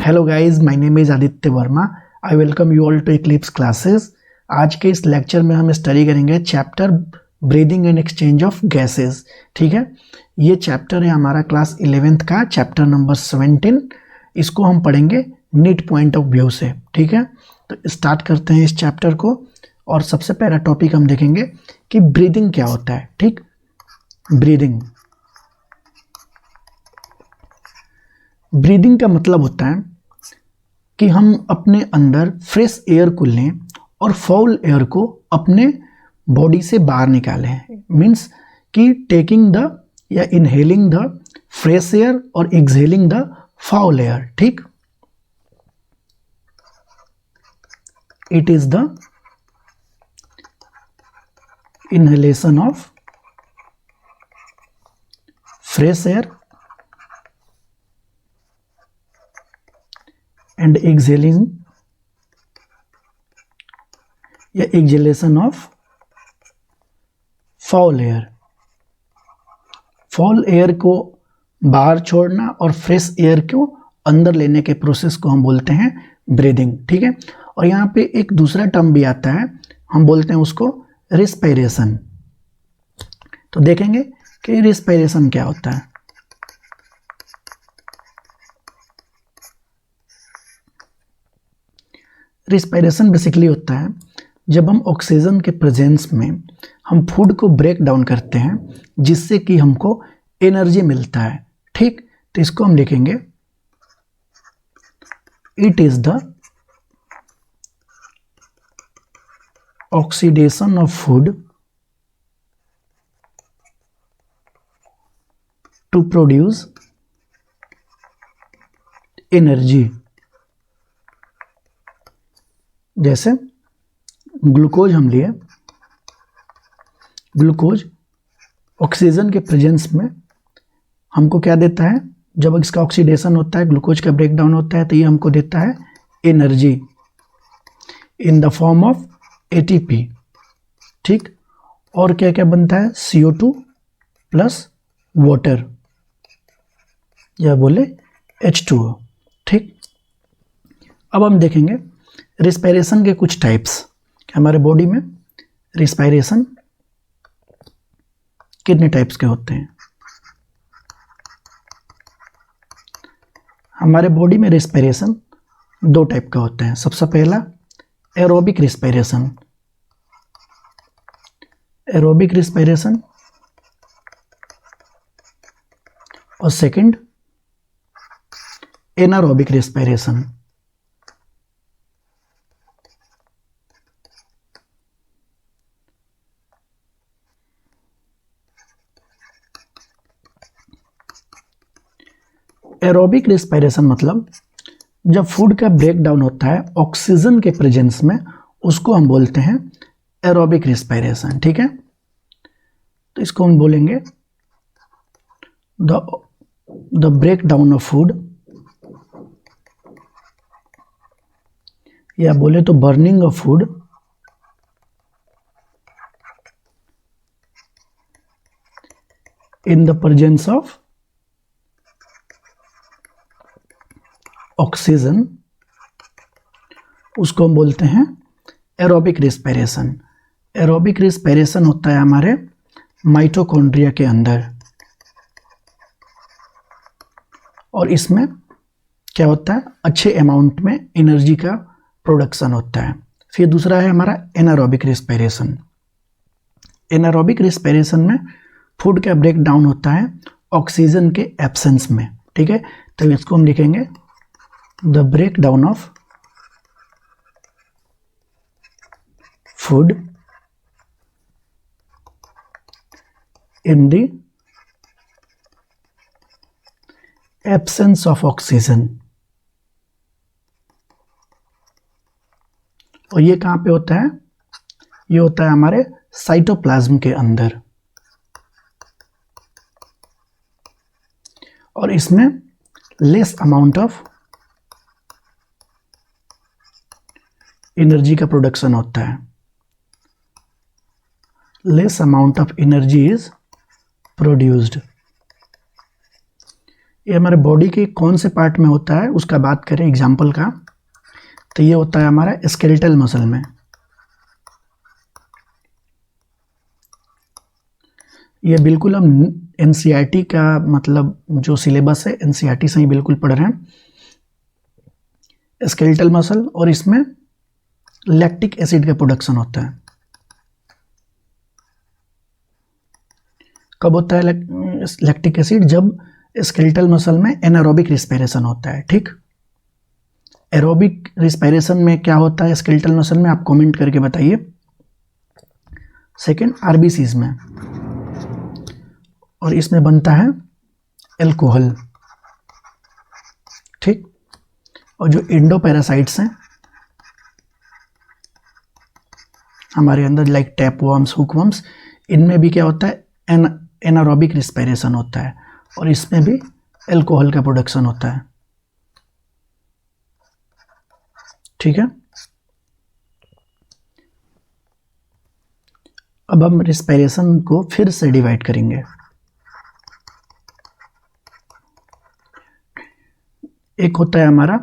Hello guys, my name is Aditya Verma. I welcome you all to eclipse classes. आज के इस lecture में हम स्टडी करेंगे chapter breathing and exchange of gases. ठीक है, ये चैप्टर है हमारा क्लास 11th का चैप्टर नंबर 17। इसको हम पढ़ेंगे नीट पॉइंट ऑफ व्यू से। ठीक है, तो स्टार्ट करते हैं इस चैप्टर को। और सबसे पहला टॉपिक हम देखेंगे कि ब्रीदिंग क्या होता है। ठीक, ब्रीदिंग का मतलब होता है कि हम अपने अंदर फ्रेश एयर को लें और फाउल एयर को अपने बॉडी से बाहर निकालें। मीन्स कि टेकिंग द या इनहेलिंग द फ्रेश एयर और एक्सहेलिंग द फाउल एयर। ठीक, it is the inhalation of fresh air and exhaling या exhalation of foul air। Foul air को बाहर छोड़ना और फ्रेश एयर को अंदर लेने के प्रोसेस को हम बोलते हैं ब्रीदिंग। ठीक है, और यहाँ पे एक दूसरा टर्म भी आता है, हम बोलते हैं उसको रिस्पायरेशन। तो देखेंगे कि रिस्पायरेशन क्या होता है। रिस्पायरेशन बेसिकली होता है जब हम ऑक्सीजन के प्रेजेंस में हम फूड को ब्रेक डाउन करते हैं जिससे कि हमको एनर्जी मिलता है। ठीक, तो इसको हम लिखेंगे it is the oxidation of food to produce energy. जैसे ग्लूकोज हम लिए, ग्लूकोज ऑक्सीजन के प्रेजेंस में हमको क्या देता है, जब इसका ऑक्सीडेशन होता है, ग्लूकोज का ब्रेकडाउन होता है, तो ये हमको देता है energy in the form of ATP. ठीक, और क्या क्या बनता है, CO2 प्लस वाटर या बोले H2O। ठीक, अब हम देखेंगे रिस्पायरेशन के कुछ टाइप्स। हमारे बॉडी में रिस्पायरेशन कितने टाइप्स के होते हैं। हमारे बॉडी में रिस्पायरेशन दो टाइप का होते हैं। सबसे पहला एरोबिक रिस्पायरेशन, एरोबिक रिस्पायरेशन, और second anaerobic respiration. Aerobic respiration मतलब जब फूड का ब्रेक डाउन होता है ऑक्सीजन के प्रेजेंस में, उसको हम बोलते हैं एरोबिक रिस्पायरेशन। ठीक है, तो इसको हम बोलेंगे the break down of food, या बोले तो burning of food in the presence of oxygen, उसको हम बोलते हैं एरोबिक रिस्पायरेशन। एरोबिक रिस्पायरेशन होता है हमारे माइटोकॉन्ड्रिया के अंदर, और इसमें क्या होता है, अच्छे अमाउंट में एनर्जी का प्रोडक्शन होता है। फिर दूसरा है हमारा एनारोबिक रिस्पायरेशन। एनारोबिक रिस्पायरेशन में फूड का ब्रेक डाउन होता है ऑक्सीजन के एब्सेंस में। ठीक है, तो इसको हम लिखेंगे the breakdown of food in the absence of oxygen। और ये कहाँ पे होता है, ये होता है हमारे साइटोप्लाज्म के अंदर, और इसमें लेस अमाउंट ऑफ एनर्जी का प्रोडक्शन होता है। Less amount of energy is produced. ये हमारे बॉडी के कौन से पार्ट में होता है उसका बात करें एग्जाम्पल का, तो ये होता है हमारा स्केलेटल मसल में। ये बिल्कुल हम एनसीईआरटी का मतलब जो सिलेबस है एनसीईआरटी से ही बिल्कुल पढ़ रहे हैं, स्केलेटल मसल, और इसमें लैक्टिक एसिड का प्रोडक्शन होता है। कब होता है लैक्टिक एसिड? जब स्केलेटल मसल में एनारोबिक रिस्पिरेशन होता है। ठीक, एरोबिक रिस्पिरेशन में क्या होता है स्केलेटल मसल में, आप कमेंट करके बताइए। सेकंड, आरबीसीज में, और इसमें बनता है एल्कोहल। ठीक, और जो एंडोपैरासाइट्स हैं हमारे अंदर लाइक टैपवर्म्स, हुकवर्म्स, इनमें भी क्या होता है एनारोबिक रिस्पिरेशन होता है, और इसमें भी एल्कोहल का प्रोडक्शन होता है। ठीक है, अब हम रिस्पिरेशन को फिर से डिवाइड करेंगे। एक होता है हमारा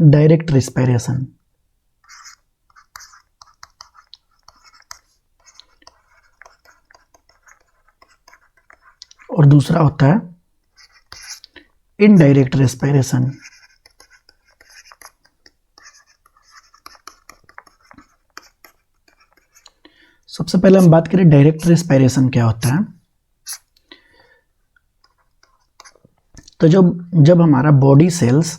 डायरेक्ट रिस्पिरेशन, और दूसरा होता है इनडायरेक्ट रिस्पिरेशन। सबसे पहले हम बात करें डायरेक्ट रिस्पिरेशन क्या होता है। तो जब हमारा बॉडी सेल्स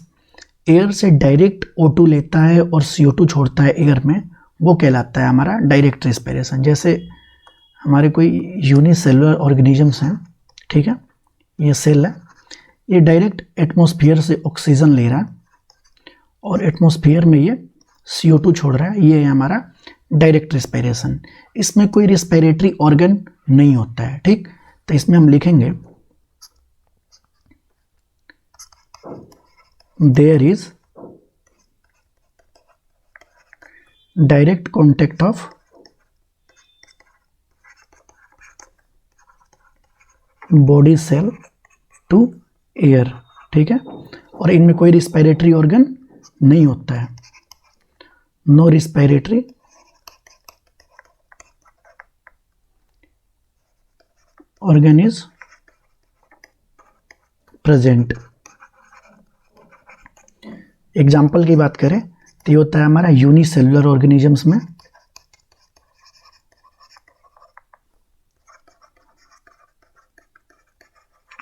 एयर से डायरेक्ट O2 लेता है और CO2 छोड़ता है एयर में, वो कहलाता है हमारा डायरेक्ट रिस्पिरेशन। जैसे हमारे कोई यूनिसेलुलर ऑर्गेनिजम्स हैं, ठीक है, ये सेल है, ये डायरेक्ट एटमॉस्फेयर से ऑक्सीजन ले रहा है और एटमॉस्फेयर में ये CO2 छोड़ रहा है, ये है हमारा डायरेक्ट रिस्पिरेशन। इसमें कोई रिस्पिरेटरी ऑर्गन नहीं होता है। ठीक, तो इसमें हम लिखेंगे there is direct contact of body cell to air। ठीक है, और इनमें कोई रिस्पिरेटरी ऑर्गन नहीं होता है, no respiratory organ is present. Example की बात करें तो ये होता है हमारा यूनिसेलुलर ऑर्गेनिजम्स में,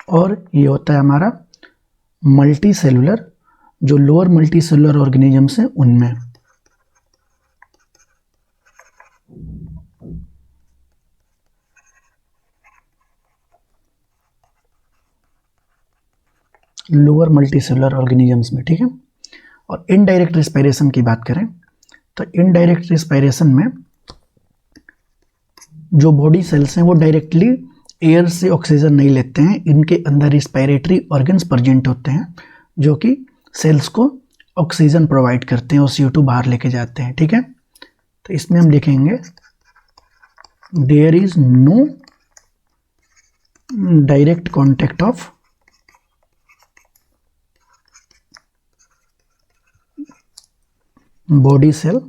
और ये होता है हमारा मल्टी सेलुलर, जो लोअर मल्टी सेलुलर ऑर्गेनिजम्स हैं उनमें। लोअर मल्टी सेलुलर ऑर्गेनिजम्स में। ठीक है, और इनडायरेक्ट रिस्पिरेशन की बात करें तो इनडायरेक्ट रिस्पिरेशन में जो बॉडी सेल्स हैं वो डायरेक्टली एयर से ऑक्सीजन नहीं लेते हैं, इनके अंदर रिस्पिरेटरी ऑर्गन्स प्रेजेंट होते हैं जो कि सेल्स को ऑक्सीजन प्रोवाइड करते हैं और CO2 बाहर लेके जाते हैं। ठीक है, तो इसमें हम लिखेंगे there is no direct contact of body cell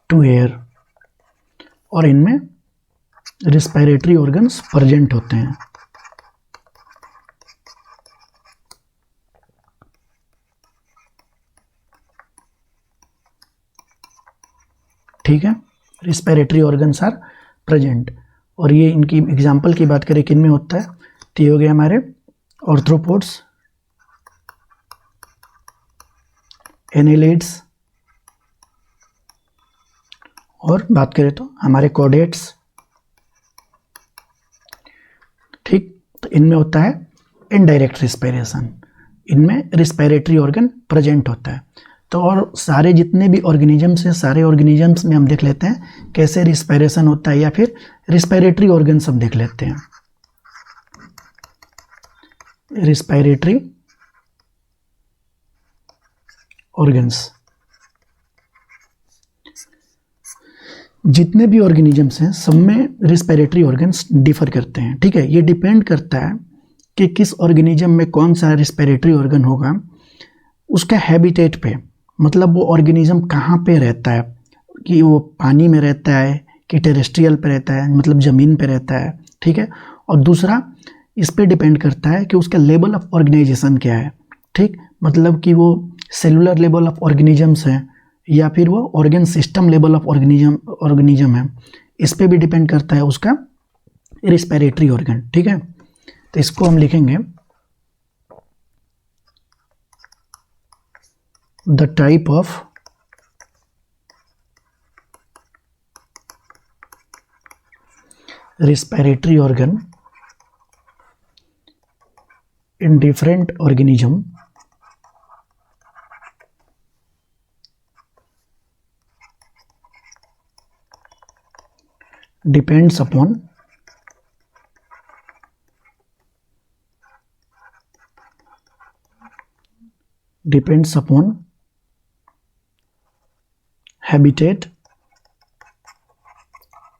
to air, और इनमें रिस्पिरेटरी ऑर्गन्स प्रेजेंट होते हैं। ठीक है, रिस्पिरेटरी ऑर्गन्स आर प्रेजेंट, और ये इनकी एग्जाम्पल की बात करें किन में होता है तो ये हो गए हमारे ऑर्थ्रोपोड्स, एनेलिड्स, और बात करें तो हमारे कॉर्डेट्स। ठीक, तो इनमें होता है इनडायरेक्ट रिस्पिरेशन, इनमें रिस्पिरेटरी ऑर्गन प्रेजेंट होता है। तो और सारे जितने भी ऑर्गेनिजम्स हैं, सारे ऑर्गेनिजम्स में हम देख लेते हैं कैसे रिस्पिरेशन होता है, या फिर रिस्पिरेटरी ऑर्गन्स हम देख लेते हैं। रिस्पिरेटरी ऑर्गन्स, जितने भी ऑर्गेनिजम्स हैं सब में रिस्पिरेटरी ऑर्गन्स डिफर करते हैं, ठीक है। ये डिपेंड करता है कि किस ऑर्गेनिज्म में कौन सा रिस्पिरेटरी ऑर्गन होगा, उसका हैबिटेट पे, मतलब वो ऑर्गेनिज्म कहाँ पे रहता है, कि वो पानी में रहता है कि टेरेस्ट्रियल पे रहता है, मतलब ज़मीन पे रहता है, ठीक है। और दूसरा इस पे डिपेंड करता है कि उसका लेवल ऑफ ऑर्गेनाइजेशन क्या है, ठीक, मतलब कि वो सेलुलर लेवल ऑफ ऑर्गेनिजम्स है या फिर वो organ system level of organism है, इस पे भी डिपेंड करता है उसका रिस्पिरेटरी ऑर्गन, ठीक है। तो इसको हम लिखेंगे the type of respiratory organ in different organism depends upon habitat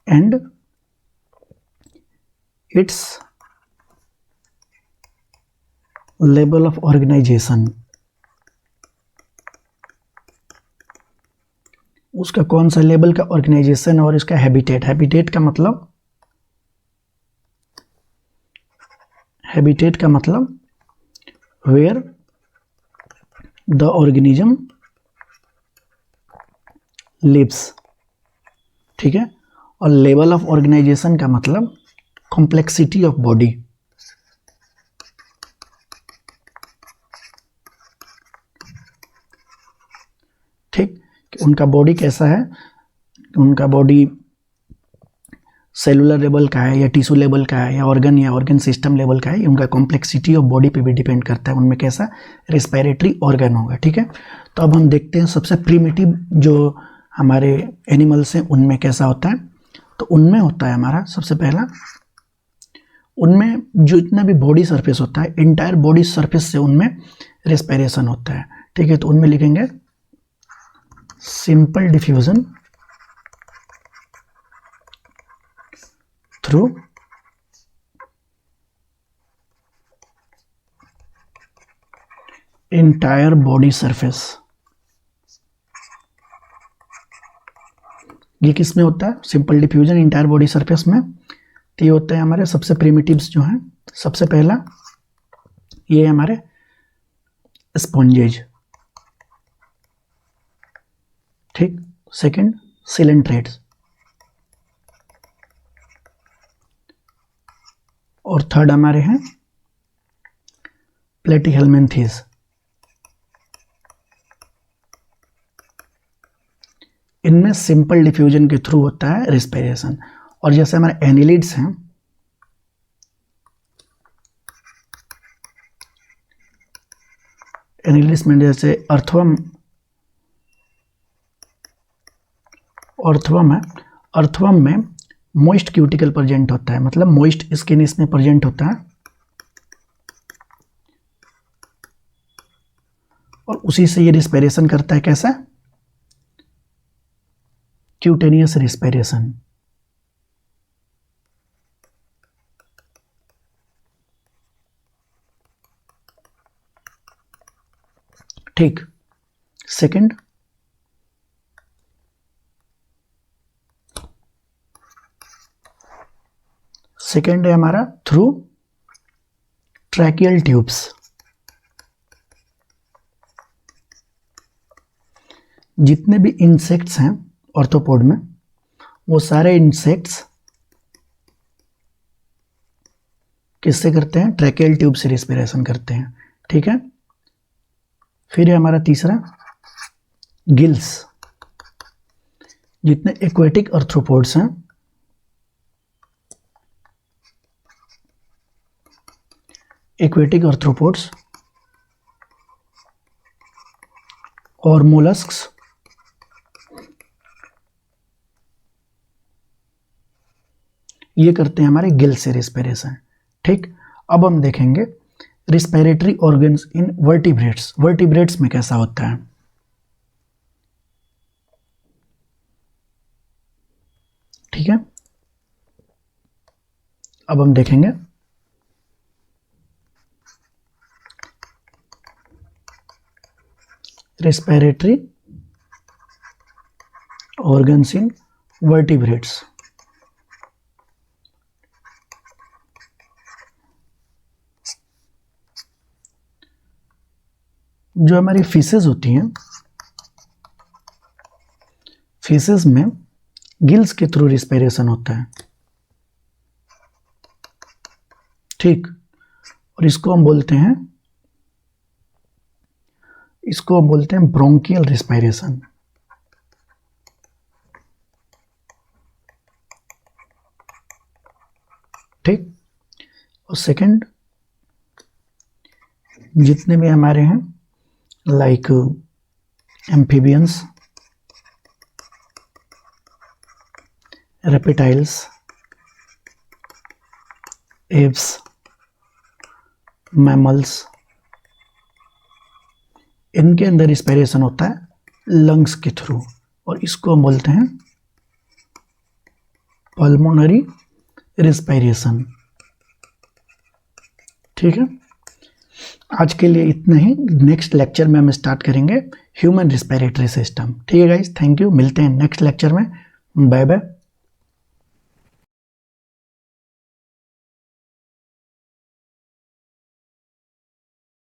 and its level of organization, उसका कौन सा लेवल का ऑर्गेनाइजेशन और इसका हैबिटेट, हैबिटेट का मतलब वेयर द ऑर्गेनिज्म लिव्स, ठीक है। और लेवल ऑफ ऑर्गेनाइजेशन का मतलब कॉम्प्लेक्सिटी ऑफ बॉडी, ठीक, उनका बॉडी कैसा है, उनका बॉडी सेलुलर लेवल का है या टिश्यू लेवल का है या ऑर्गन सिस्टम लेवल का है, उनका कॉम्प्लेक्सिटी ऑफ बॉडी पे भी डिपेंड करता है उनमें कैसा रिस्पिरेटरी ऑर्गन होगा, ठीक है। तो अब हम देखते हैं सबसे प्रिमिटिव जो हमारे एनिमल्स हैं उनमें कैसा होता है। तो उनमें होता है हमारा सबसे पहला, उनमें जो इतना भी बॉडी सरफेस होता है, इंटायर बॉडी सरफेस से उनमें रेस्पिरेशन होता है, ठीक है। तो उनमें लिखेंगे simple diffusion through entire body surface. ये किस में होता है, simple diffusion entire body surface में। तो ये होते हैं हमारे सबसे प्रिमिटिव्स जो हैं। सबसे पहला ये हमारे स्पॉन्जेज, ठीक, सेकंड सिलेंट्रेट्स, और थर्ड हमारे हैं प्लेटीहेल्मिन्थेस। इनमें सिंपल डिफ्यूजन के थ्रू होता है रेस्पिरेशन। और जैसे हमारे एनिलिड्स हैं, एनिलिड्स में जैसे अर्थवर्म है, अर्थवर्म में मोइस्ट क्यूटिकल प्रेजेंट होता है, मतलब मोइस्ट स्किन इसमें प्रेजेंट होता है, और उसी से ये रिस्पिरेशन करता है। कैसा, क्यूटेनियस रिस्पिरेशन, ठीक। सेकंड है हमारा थ्रू ट्रैकियल ट्यूब्स। जितने भी इंसेक्ट्स हैं ऑर्थोपोड में, वो सारे इंसेक्ट्स किससे करते हैं, ट्रैकियल ट्यूब से रिस्पिरेशन करते हैं, ठीक है। फिर है हमारा तीसरा गिल्स। जितने एक्वेटिक आर्थ्रोपोड्स हैं, एक्वेटिक आर्थ्रोपोड्स और मोलस्क्स, ये करते हैं हमारे गिल से रिस्पिरेशन, ठीक। अब हम देखेंगे respiratory organs in vertebrates. Vertebrates में कैसा होता है। ठीक है, अब हम देखेंगे रेस्पिरेटरी ऑर्गन्स इन वर्टिब्रेट्स। जो हमारी फीसेस होती हैं, फीसेस में गिल्स के थ्रू रिस्पिरेशन होता है, ठीक। और इसको हम बोलते हैं ब्रोंकियल रिस्पिरेशन, ठीक। और सेकंड, जितने भी हमारे हैं like amphibians, reptiles, Aves, mammals, इनके अंदर रिस्पिरेशन होता है लंग्स के थ्रू, और इसको हम बोलते हैं पल्मोनरी रिस्पिरेशन, ठीक है। आज के लिए इतना ही। नेक्स्ट लेक्चर में हम स्टार्ट करेंगे ह्यूमन रिस्पिरेटरी सिस्टम, ठीक है गाइस। थैंक यू, मिलते हैं नेक्स्ट लेक्चर में। Bye bye.